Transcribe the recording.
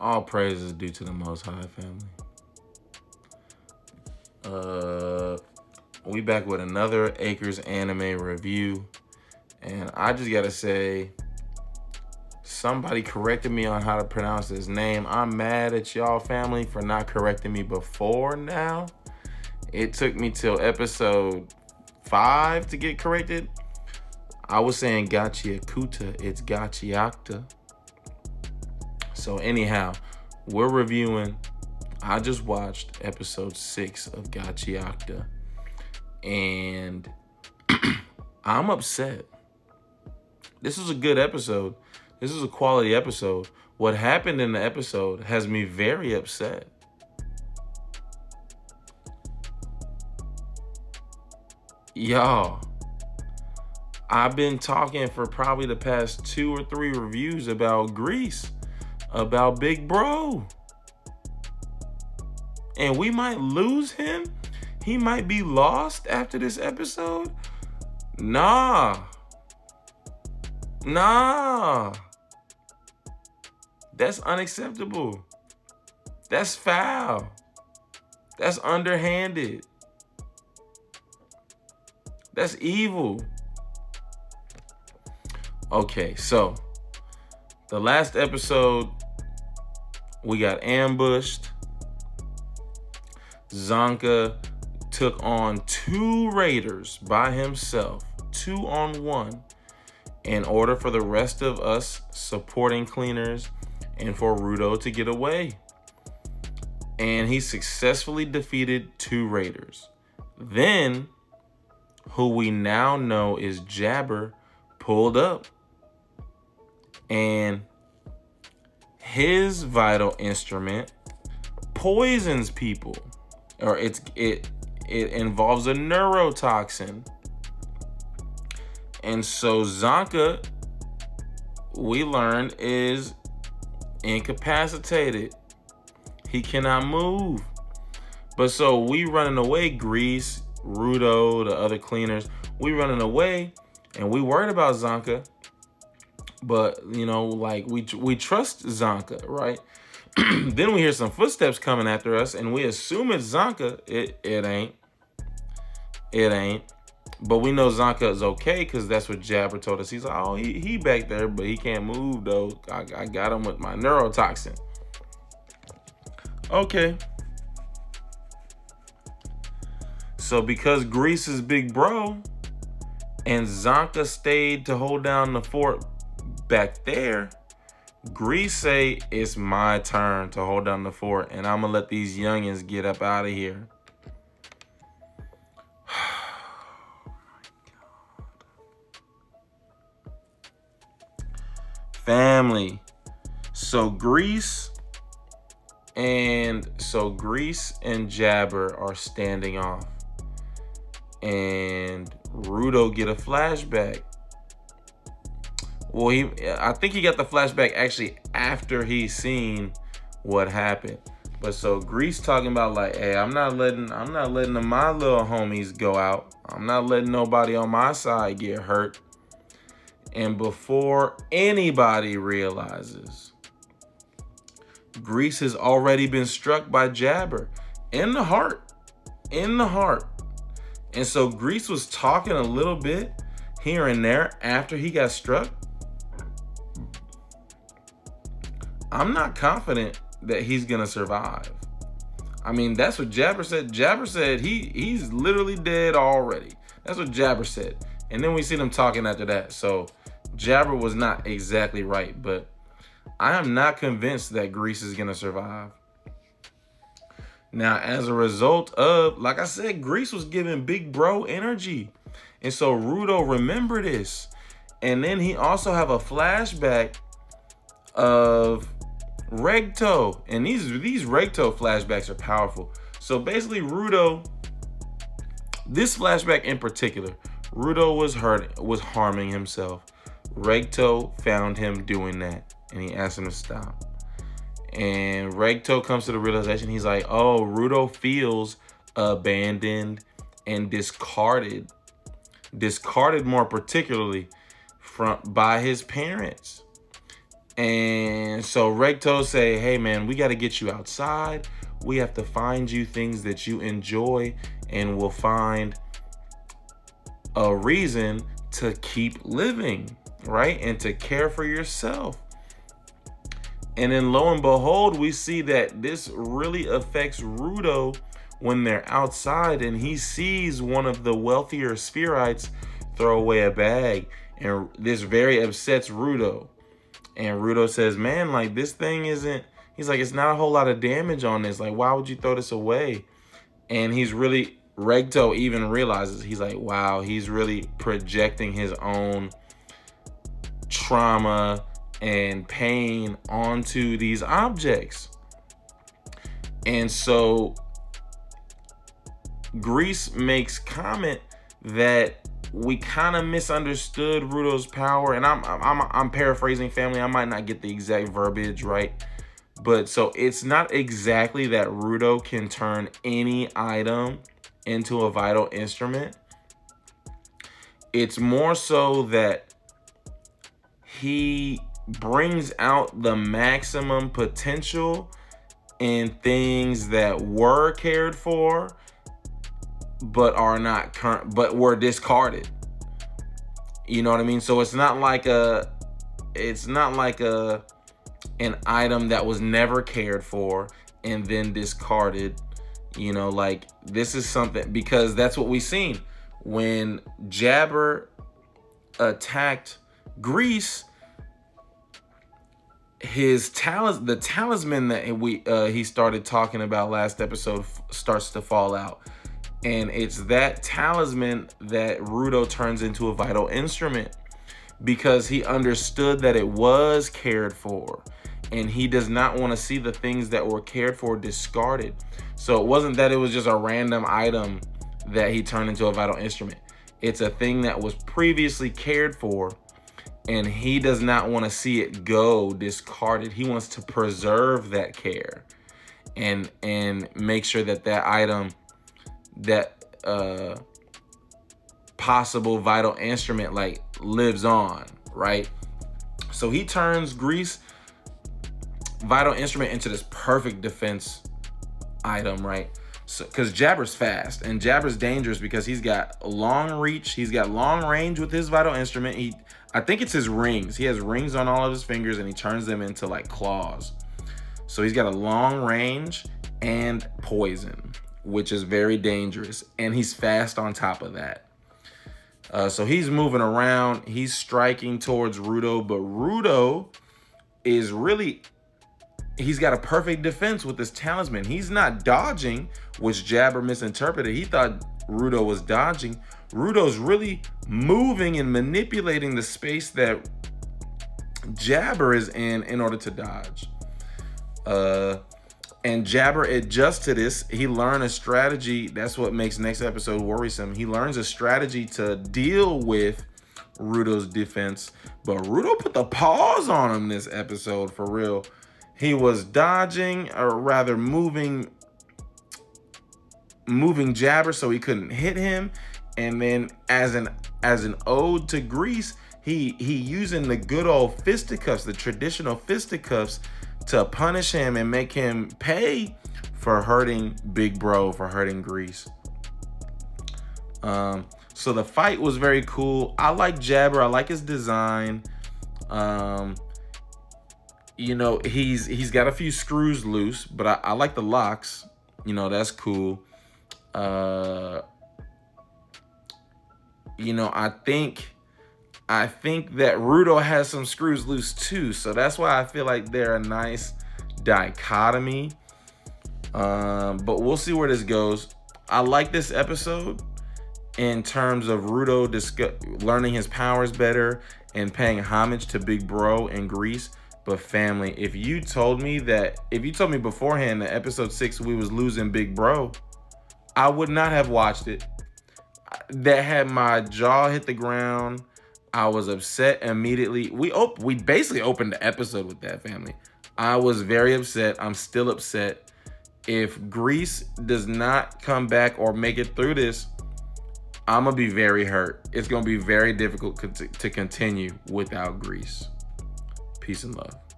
All praise is due to the Most High, family. We back with another Acres anime review. And I just gotta say, somebody corrected me on how to pronounce his name. I'm mad at y'all, family, for not correcting me before now. It took me till episode 5 to get corrected. I was saying GACHIAKUTA, it's GACHIAKUTA. So anyhow, we're reviewing. I just watched episode 6 of GACHIAKUTA, and I'm upset. This is a good episode. This is a quality episode. What happened in the episode has me very upset. Y'all, I've been talking for probably the past 2 or 3 reviews about GRIS, about Big Bro. And we might lose him. He might be lost after this episode. Nah. That's unacceptable. That's foul. That's underhanded. That's evil. Okay, so the last episode, we got ambushed. Zanka took on 2 raiders by himself, 2-on-1, in order for the rest of us supporting cleaners and for RUDO to get away. And he successfully defeated 2 raiders. Then, who we now know is JABBER, pulled up. And his vital instrument poisons people. Or it involves a neurotoxin. And so Zanka, we learned, is incapacitated. He cannot move. But so we running away, GRIS, RUDO, the other cleaners, we running away, and we worried about Zanka. But, you know, like, we trust Zanka, right? Then we hear some footsteps coming after us, and we assume it's Zanka. It ain't. It ain't. But we know Zanka is okay because that's what Jabber told us. He's like, oh, he back there, but he can't move, though. I got him with my neurotoxin. Okay. So because GRIS is Big Bro, and Zanka stayed to hold down the fort back there, GRIS say it's my turn to hold down the fort, and I'm gonna let these youngins get up out of here. Family. So GRIS and Jabber are standing off, and RUDO get a flashback. Well, I think he got the flashback actually after he's seen what happened. But so GRIS talking about like, hey, I'm not letting my little homies go out. I'm not letting nobody on my side get hurt. And before anybody realizes, GRIS has already been struck by Jabber in the heart. And so GRIS was talking a little bit here and there after he got struck. I'm not confident that he's gonna survive. I mean, that's what Jabber said. Jabber said he's literally dead already. That's what Jabber said. And then we see them talking after that. So Jabber was not exactly right, but I am not convinced that GRIS is gonna survive. Now, as a result of, like I said, GRIS was giving Big Bro energy. And so RUDO remembered this. And then he also have a flashback of Regto. And these Regto flashbacks are powerful. So basically RUDO, this flashback in particular, RUDO was harming himself. Regto found him doing that, and he asked him to stop. And Regto comes to the realization, he's like, oh, RUDO feels abandoned and discarded more particularly by his parents. And so Recto say, hey man, we got to get you outside. We have to find you things that you enjoy, and we'll find a reason to keep living, right? And to care for yourself. And then lo and behold, we see that this really affects RUDO when they're outside, and he sees one of the wealthier spherites throw away a bag. And this very upsets RUDO. And RUDO says, man, like this thing isn't, he's like, it's not a whole lot of damage on this. Like, why would you throw this away? And he's really, Recto even realizes, he's like, wow, he's really projecting his own trauma and pain onto these objects. And so GRIS makes comment that we kind of misunderstood RUDO's power, and I'm paraphrasing, family. I might not get the exact verbiage right, but so it's not exactly that RUDO can turn any item into a vital instrument. It's more so that he brings out the maximum potential in things that were cared for but are not current, but were discarded. You know what I mean? So it's not like an item that was never cared for and then discarded. You know, like this is something, because that's what we seen when Jabber attacked GRIS. The talisman that he started talking about last episode starts to fall out. And it's that talisman that RUDO turns into a vital instrument, because he understood that it was cared for, and he does not want to see the things that were cared for discarded. So it wasn't that it was just a random item that he turned into a vital instrument. It's a thing that was previously cared for, and he does not want to see it go discarded. He wants to preserve that care and make sure that that item, that possible vital instrument, like lives on, right? So he turns GRIS vital instrument into this perfect defense item, right? So because Jabber's fast, and Jabber's dangerous because he's got long reach, he's got long range with his vital instrument. I think it's his rings. He has rings on all of his fingers, and he turns them into like claws. So he's got a long range and poison, which is very dangerous, and he's fast on top of that. So he's moving around, he's striking towards RUDO, but RUDO is really, he's got a perfect defense with this talisman. He's not dodging, which Jabber misinterpreted. He thought RUDO was dodging. RUDO's really moving and manipulating the space that Jabber is in order to dodge. And Jabber adjusts to this. He learned a strategy. That's what makes next episode worrisome. He learns a strategy to deal with RUDO's defense, but RUDO put the pause on him this episode for real. He was dodging, or rather moving Jabber so he couldn't hit him. And then as an ode to GRIS, he using the good old fisticuffs, the traditional fisticuffs, to punish him and make him pay for hurting Big Bro, for hurting GRIS. So the fight was very cool. I like Jabber. I like his design. You know, he's got a few screws loose, but I like the locks. You know, that's cool. You know, I think that RUDO has some screws loose too. So that's why I feel like they're a nice dichotomy. But we'll see where this goes. I like this episode in terms of RUDO learning his powers better and paying homage to Big Bro and GRIS. But family, if you told me beforehand that episode 6 we was losing Big Bro, I would not have watched it. That had my jaw hit the ground. I was upset immediately. We basically opened the episode with that, family. I was very upset. I'm still upset. If GRIS does not come back or make it through this, I'm gonna be very hurt. It's gonna be very difficult to continue without GRIS. Peace and love.